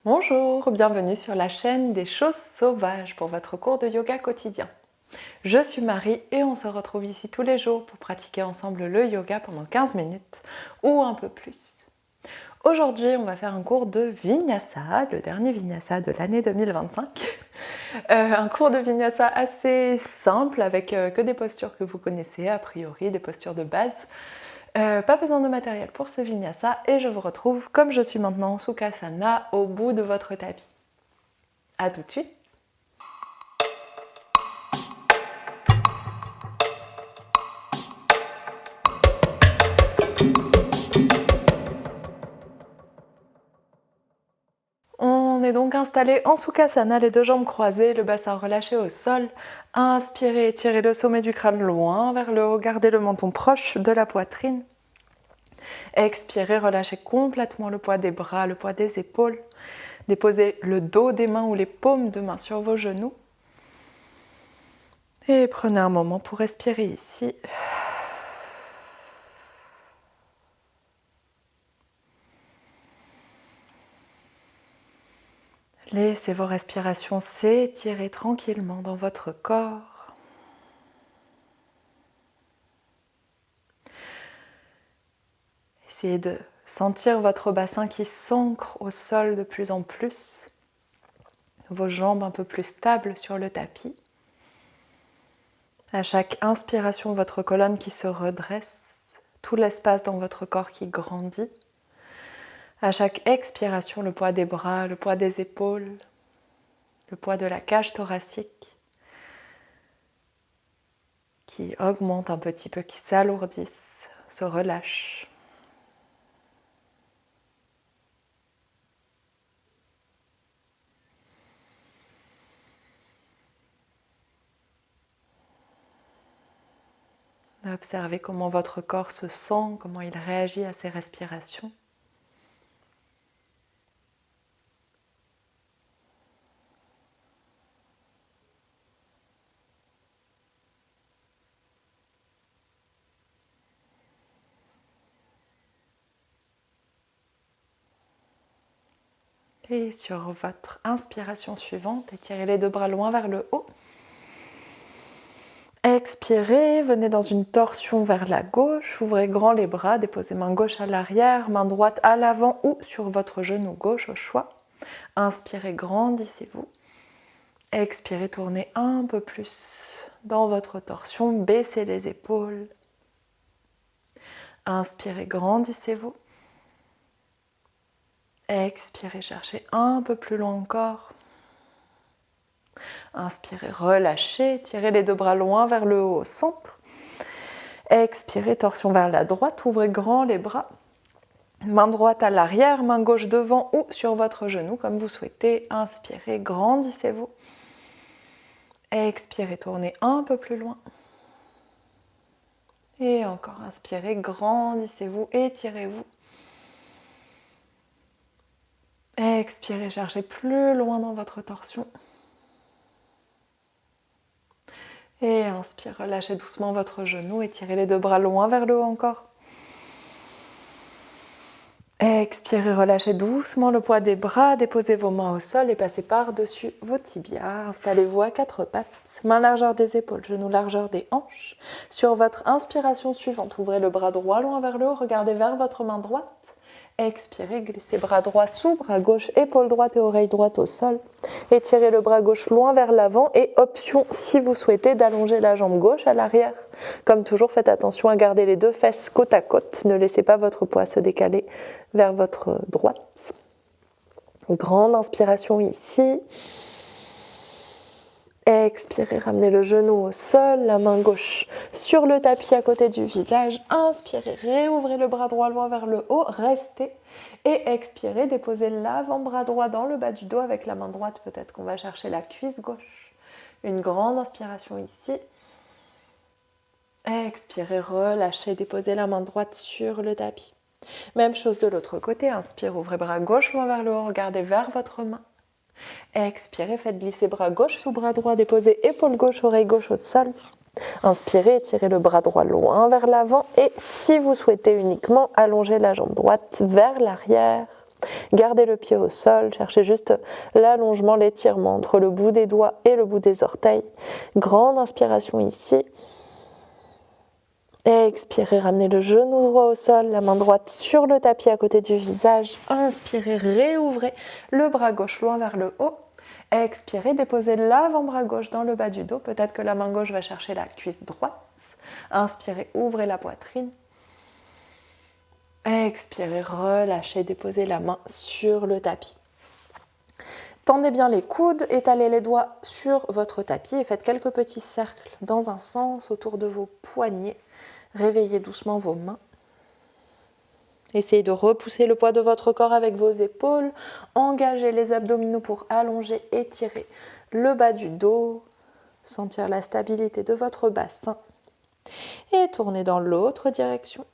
Bonjour, bienvenue sur la chaîne des choses sauvages pour votre cours de yoga quotidien. Je suis Marie et on se retrouve ici tous les jours pour pratiquer ensemble le yoga pendant 15 minutes ou un peu plus. Aujourd'hui, on va faire un cours de Vinyasa, le dernier Vinyasa de l'année 2025. Un cours de Vinyasa assez simple avec que des postures que vous connaissez a priori, des postures de base. Pas besoin de matériel pour ce Vinyasa et je vous retrouve comme je suis maintenant en Sukhasana au bout de votre tapis. A tout de suite. On est donc installé en Sukhasana, les deux jambes croisées, le bassin relâché au sol. Inspirez, étirez le sommet du crâne loin vers le haut, gardez le menton proche de la poitrine. Expirez, relâchez complètement le poids des bras, le poids des épaules. Déposez le dos des mains ou les paumes de main sur vos genoux. Et prenez un moment pour respirer ici. Laissez vos respirations s'étirer tranquillement dans votre corps. Essayez de sentir votre bassin qui s'ancre au sol de plus en plus. Vos jambes un peu plus stables sur le tapis. À chaque inspiration, votre colonne qui se redresse, tout l'espace dans votre corps qui grandit. À chaque expiration, le poids des bras, le poids des épaules, le poids de la cage thoracique qui augmente un petit peu, qui s'alourdissent, se relâchent. Observez comment votre corps se sent, comment il réagit à ces respirations. Et sur votre inspiration suivante, étirez les deux bras loin vers le haut. Expirez, venez dans une torsion vers la gauche, ouvrez grand les bras, déposez main gauche à l'arrière, main droite à l'avant ou sur votre genou gauche au choix. Inspirez, grandissez-vous. Expirez, tournez un peu plus dans votre torsion, baissez les épaules. Inspirez, grandissez-vous. Expirez, cherchez un peu plus loin encore. Inspirez, relâchez, tirez les deux bras loin vers le haut au centre. Expirez, torsion vers la droite, ouvrez grand les bras. Main droite à l'arrière, main gauche devant ou sur votre genou comme vous souhaitez. Inspirez, grandissez-vous. Expirez, tournez un peu plus loin. Et encore, inspirez, grandissez-vous, étirez-vous. Expirez, cherchez plus loin dans votre torsion. Et inspire, relâchez doucement votre genou, étirez les deux bras loin vers le haut encore. Expirez, relâchez doucement le poids des bras, déposez vos mains au sol et passez par-dessus vos tibias. Installez-vous à quatre pattes, main largeur des épaules, genoux largeur des hanches. Sur votre inspiration suivante, ouvrez le bras droit loin vers le haut, regardez vers votre main droite. Expirez, glissez bras droit sous, bras gauche, épaule droite et oreille droite au sol. Étirez le bras gauche loin vers l'avant et option, si vous souhaitez, d'allonger la jambe gauche à l'arrière. Comme toujours, faites attention à garder les deux fesses côte à côte. Ne laissez pas votre poids se décaler vers votre droite. Grande inspiration ici. Expirez, ramenez le genou au sol, la main gauche sur le tapis à côté du visage. Inspirez, réouvrez le bras droit loin vers le haut, restez. Et expirez, déposez l'avant-bras droit dans le bas du dos avec la main droite. Peut-être qu'on va chercher la cuisse gauche. Une grande inspiration ici. Expirez, relâchez, déposez la main droite sur le tapis. Même chose de l'autre côté. Inspire, ouvrez bras gauche loin vers le haut, regardez vers votre main. Expirez, faites glisser bras gauche sous bras droit, déposez épaule gauche, oreille gauche au sol. Inspirez, étirez le bras droit loin vers l'avant et si vous souhaitez uniquement, allongez la jambe droite vers l'arrière. Gardez le pied au sol, cherchez juste l'allongement, l'étirement entre le bout des doigts et le bout des orteils. Grande inspiration ici. Expirez, ramenez le genou droit au sol, la main droite sur le tapis à côté du visage. Inspirez, réouvrez le bras gauche loin vers le haut. Expirez, déposez l'avant-bras gauche dans le bas du dos. Peut-être que la main gauche va chercher la cuisse droite. Inspirez, ouvrez la poitrine. Expirez, relâchez, déposez la main sur le tapis. Tendez bien les coudes, étalez les doigts sur votre tapis et faites quelques petits cercles dans un sens autour de vos poignets. Réveillez doucement vos mains. Essayez de repousser le poids de votre corps avec vos épaules. Engagez les abdominaux pour allonger, étirer le bas du dos. Sentir la stabilité de votre bassin. Et tournez dans l'autre direction.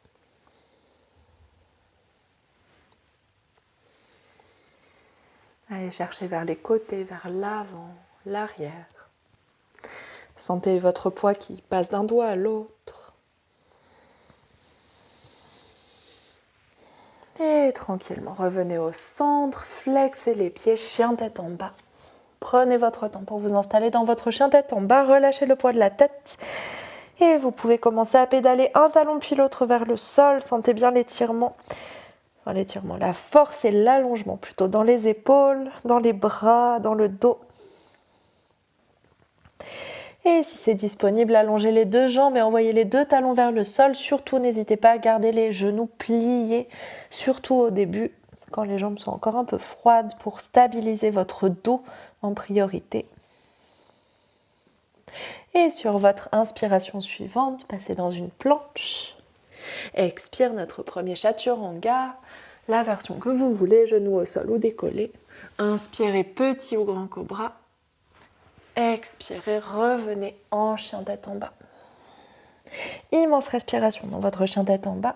Allez chercher vers les côtés, vers l'avant, l'arrière. Sentez votre poids qui passe d'un doigt à l'autre. Et tranquillement, revenez au centre, flexez les pieds, chien tête en bas. Prenez votre temps pour vous installer dans votre chien tête en bas, relâchez le poids de la tête. Et vous pouvez commencer à pédaler un talon puis l'autre vers le sol. Sentez bien l'étirement. Enfin, l'étirement, la force et l'allongement plutôt dans les épaules, dans les bras, dans le dos. Et si c'est disponible, allongez les deux jambes et envoyez les deux talons vers le sol. Surtout, n'hésitez pas à garder les genoux pliés, surtout au début, quand les jambes sont encore un peu froides, pour stabiliser votre dos en priorité. Et sur votre inspiration suivante, passez dans une planche. Expire notre premier chaturanga, la version que vous voulez, genoux au sol ou décollés. Inspirez petit ou grand cobra. Expirez, revenez en chien tête en bas. Immense respiration dans votre chien tête en bas.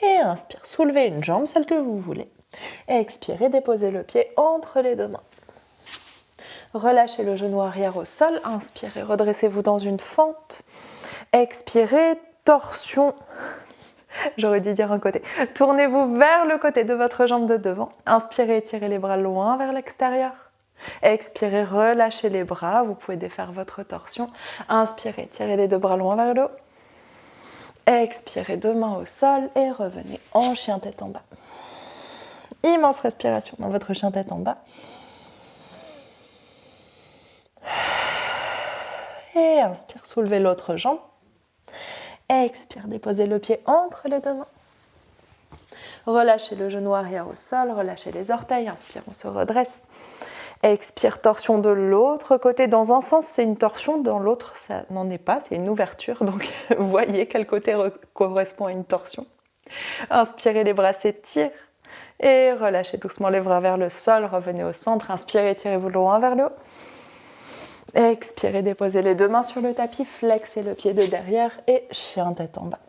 Et inspire, soulevez une jambe, celle que vous voulez. Expirez, déposez le pied entre les deux mains. Relâchez le genou arrière au sol. Inspirez, redressez-vous dans une fente. Expirez, torsion. J'aurais dû dire un côté. Tournez-vous vers le côté de votre jambe de devant. Inspirez, étirez les bras loin vers l'extérieur. Expirez, relâchez les bras. Vous pouvez défaire votre torsion. Inspirez, tirez les deux bras loin vers le haut. Expirez, deux mains au sol et revenez en chien tête en bas. Immense respiration dans votre chien tête en bas. Et inspire, soulevez l'autre jambe. Expire, déposez le pied entre les deux mains. Relâchez le genou arrière au sol, relâchez les orteils. Inspire, on se redresse. Expire, torsion de l'autre côté. Dans un sens, c'est une torsion, dans l'autre, ça n'en est pas, c'est une ouverture. Donc, voyez quel côté correspond à une torsion. Inspirez, les bras s'étirent. Et relâchez doucement les bras vers le sol. Revenez au centre. Inspirez, tirez-vous loin vers le haut. Expirez, déposez les deux mains sur le tapis, flexez le pied de derrière et chien tête en bas.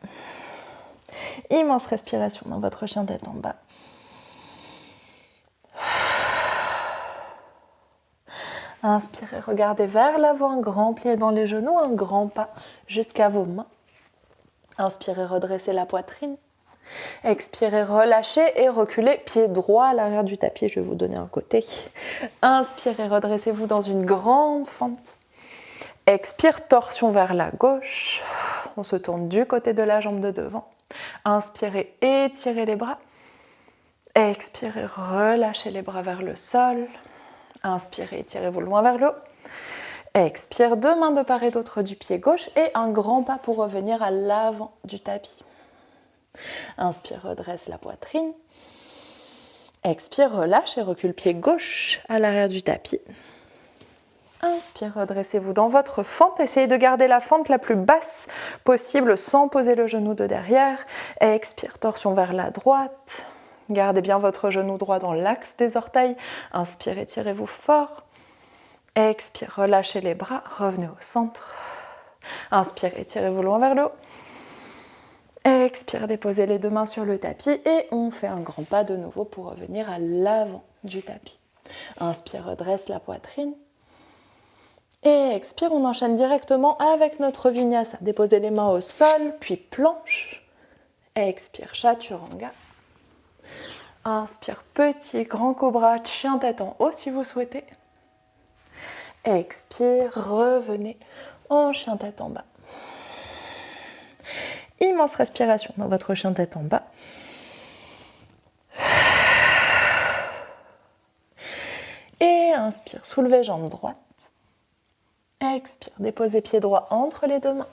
Immense respiration dans votre chien tête en bas. Inspirez, regardez vers l'avant, un grand pli dans les genoux, un grand pas jusqu'à vos mains. Inspirez, redressez la poitrine. Expirez, relâchez et reculez, pied droit à l'arrière du tapis. Je vais vous donner un côté. Inspirez, redressez-vous dans une grande fente. Expire, torsion vers la gauche. On se tourne du côté de la jambe de devant. Inspirez, étirez les bras. Expirez, relâchez les bras vers le sol. Inspirez, étirez-vous loin vers le haut. Expire, deux mains de part et d'autre du pied gauche et un grand pas pour revenir à l'avant du tapis. Inspire, redresse la poitrine. Expire, relâche et recule pied gauche à l'arrière du tapis. Inspire, redressez-vous dans votre fente. Essayez de garder la fente la plus basse possible sans poser le genou de derrière. Expire, torsion vers la droite. Gardez bien votre genou droit dans l'axe des orteils. Inspire, étirez-vous fort. Expire, relâchez les bras. Revenez au centre. Inspire, étirez-vous loin vers le haut. Expire, déposez les deux mains sur le tapis et on fait un grand pas de nouveau pour revenir à l'avant du tapis. Inspire, redresse la poitrine. Et expire, on enchaîne directement avec notre vinyasa. Déposez les mains au sol, puis planche. Expire, chaturanga. Inspire, petit grand cobra, chien tête en haut si vous souhaitez. Expire, revenez en chien tête en bas. Immense respiration dans votre chien tête en bas. Et inspire, soulevez jambe droite. Expire, déposez pied droit entre les deux mains.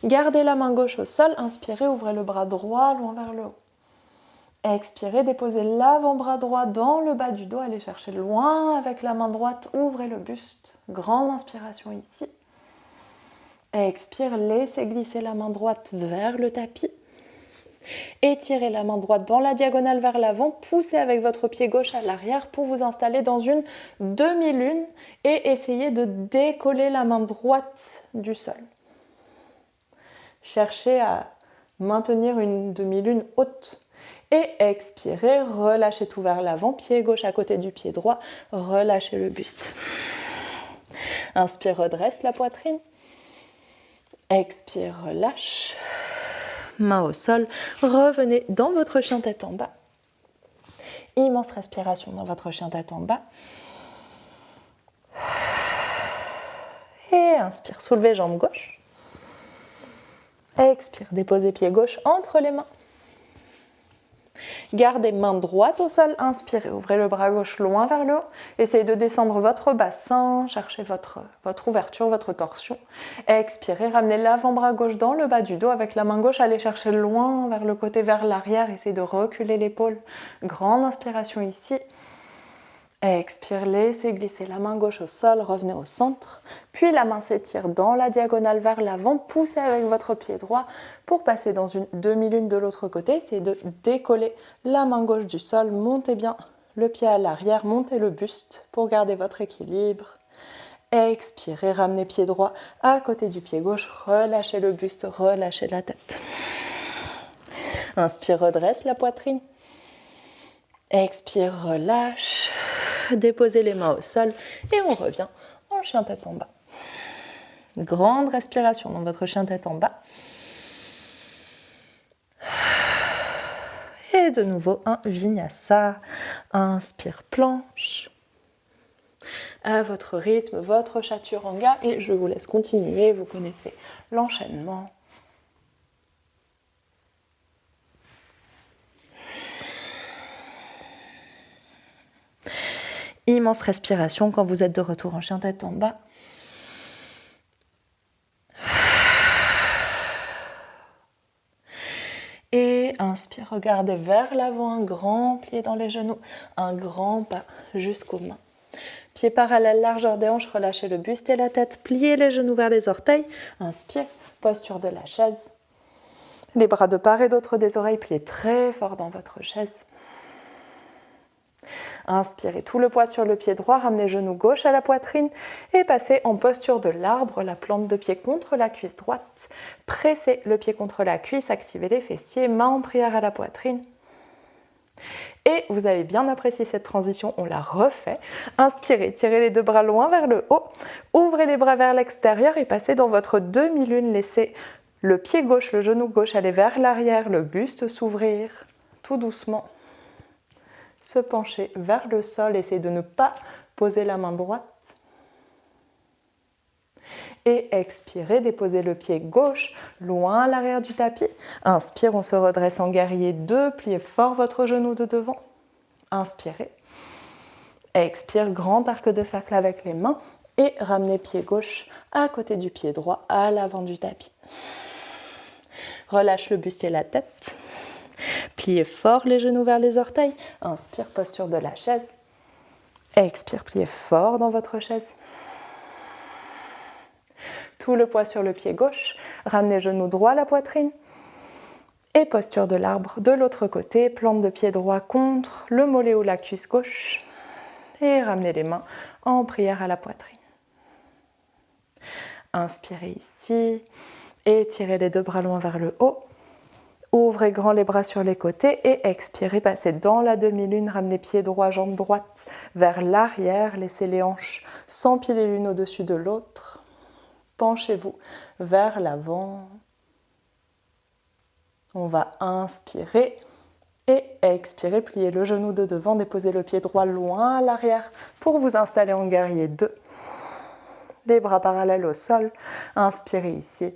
Gardez la main gauche au sol, inspirez, ouvrez le bras droit loin vers le haut. Expirez, déposez l'avant-bras droit dans le bas du dos, allez chercher loin avec la main droite, ouvrez le buste. Grande inspiration ici. Expire, laissez glisser la main droite vers le tapis. Étirez la main droite dans la diagonale vers l'avant, poussez avec votre pied gauche à l'arrière pour vous installer dans une demi-lune et essayez de décoller la main droite du sol. Cherchez à maintenir une demi-lune haute. Et expirez, relâchez tout vers l'avant, pied gauche à côté du pied droit, relâchez le buste. Inspire, redresse la poitrine. Expire, relâche. Main au sol, revenez dans votre chien tête en bas. Immense respiration dans votre chien tête en bas. Et inspire, soulevez jambe gauche. Expire, déposez pied gauche entre les mains. Gardez main droite au sol, inspirez, ouvrez le bras gauche loin vers le haut. Essayez de descendre votre bassin, cherchez votre ouverture, votre torsion. Expirez, ramenez l'avant-bras gauche dans le bas du dos avec la main gauche, allez chercher loin vers le côté, vers l'arrière. Essayez de reculer l'épaule. Grande inspiration ici. Expire, laissez glisser la main gauche au sol, revenez au centre. Puis la main s'étire dans la diagonale vers l'avant, poussez avec votre pied droit pour passer dans une demi-lune de l'autre côté. Essayez de décoller la main gauche du sol, montez bien le pied à l'arrière, montez le buste pour garder votre équilibre. Expirez, ramenez pied droit à côté du pied gauche, relâchez le buste, relâchez la tête. Inspire, redresse la poitrine. Expire, relâche. Déposez les mains au sol et on revient en chien tête en bas. Grande respiration dans votre chien tête en bas. Et de nouveau un vinyasa. Inspire, planche. À votre rythme, votre chaturanga. Et je vous laisse continuer, vous connaissez l'enchaînement. Immense respiration quand vous êtes de retour en chien tête en bas. Et inspire, regardez vers l'avant, un grand pli dans les genoux, un grand pas jusqu'aux mains. Pieds parallèles, largeur des hanches, relâchez le buste et la tête, pliez les genoux vers les orteils. Inspire, posture de la chaise. Les bras de part et d'autre des oreilles, pliez très fort dans votre chaise. Inspirez tout le poids sur le pied droit, ramenez genou gauche à la poitrine et passez en posture de l'arbre, la plante de pied contre la cuisse droite. Pressez le pied contre la cuisse, activez les fessiers, main en prière à la poitrine. Et vous avez bien apprécié cette transition, on la refait. Inspirez, tirez les deux bras loin vers le haut, ouvrez les bras vers l'extérieur et passez dans votre demi-lune. Laissez le pied gauche, le genou gauche aller vers l'arrière, le buste s'ouvrir tout doucement. Se pencher vers le sol, essayez de ne pas poser la main droite. Et expirez, déposez le pied gauche loin à l'arrière du tapis. Inspire, on se redresse en guerrier 2, pliez fort votre genou de devant. Inspirez. Expire, grand arc de cercle avec les mains et ramenez pied gauche à côté du pied droit à l'avant du tapis. Relâche le buste et la tête. Pliez fort les genoux vers les orteils. Inspire, posture de la chaise. Expire, pliez fort dans votre chaise. Tout le poids sur le pied gauche. Ramenez genou droit à la poitrine. Et posture de l'arbre de l'autre côté. Plante de pied droit contre le mollet ou la cuisse gauche. Et ramenez les mains en prière à la poitrine. Inspirez ici. Étirez les deux bras loin vers le haut. Ouvrez grand les bras sur les côtés et expirez, passez dans la demi-lune, ramenez pied droit, jambe droite vers l'arrière, laissez les hanches s'empiler l'une au-dessus de l'autre. Penchez-vous vers l'avant. On va inspirer et expirer, pliez le genou de devant, déposez le pied droit loin à l'arrière pour vous installer en guerrier 2. Les bras parallèles au sol, inspirez ici.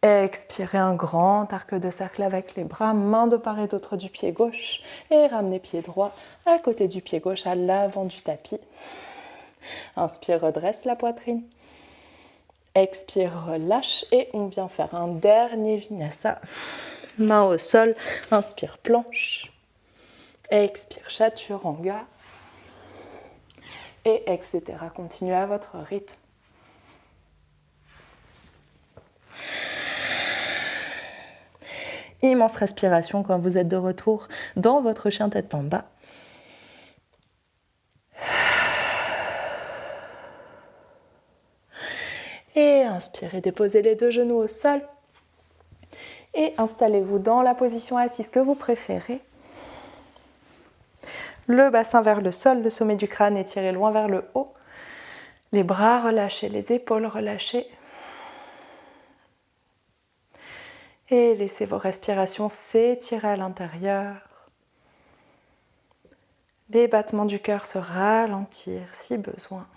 Expirez un grand arc de cercle avec les bras, main de part et d'autre du pied gauche et ramenez pied droit à côté du pied gauche à l'avant du tapis. Inspire, redresse la poitrine. Expire, relâche et on vient faire un dernier vinyasa. Main au sol, inspire, planche. Expire, chaturanga. Et etc. Continuez à votre rythme. Immense respiration quand vous êtes de retour dans votre chien tête en bas. Et inspirez, déposez les deux genoux au sol. Et installez-vous dans la position assise que vous préférez. Le bassin vers le sol, le sommet du crâne étiré loin vers le haut. Les bras relâchés, les épaules relâchées. Et laissez vos respirations s'étirer à l'intérieur. Les battements du cœur se ralentir si besoin.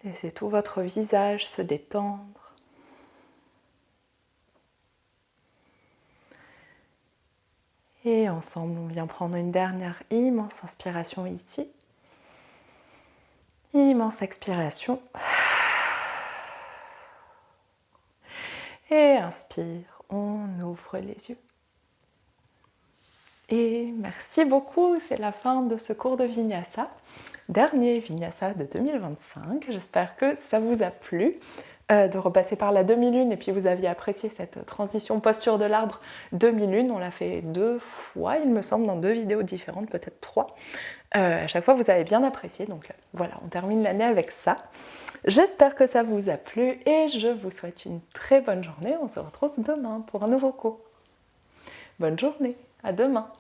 Laissez tout votre visage se détendre. Et ensemble, on vient prendre une dernière immense inspiration ici. Immense expiration. Et inspire, on ouvre les yeux. Et merci beaucoup, c'est la fin de ce cours de Vinyasa. Dernier Vinyasa de 2025. J'espère que ça vous a plu de repasser par la demi-lune et puis vous aviez apprécié cette transition posture de l'arbre demi-lune. On l'a fait 2 fois, il me semble, dans 2 vidéos différentes, peut-être 3. À chaque fois, vous avez bien apprécié. Donc voilà, on termine l'année avec ça. J'espère que ça vous a plu et je vous souhaite une très bonne journée. On se retrouve demain pour un nouveau cours. Bonne journée, à demain.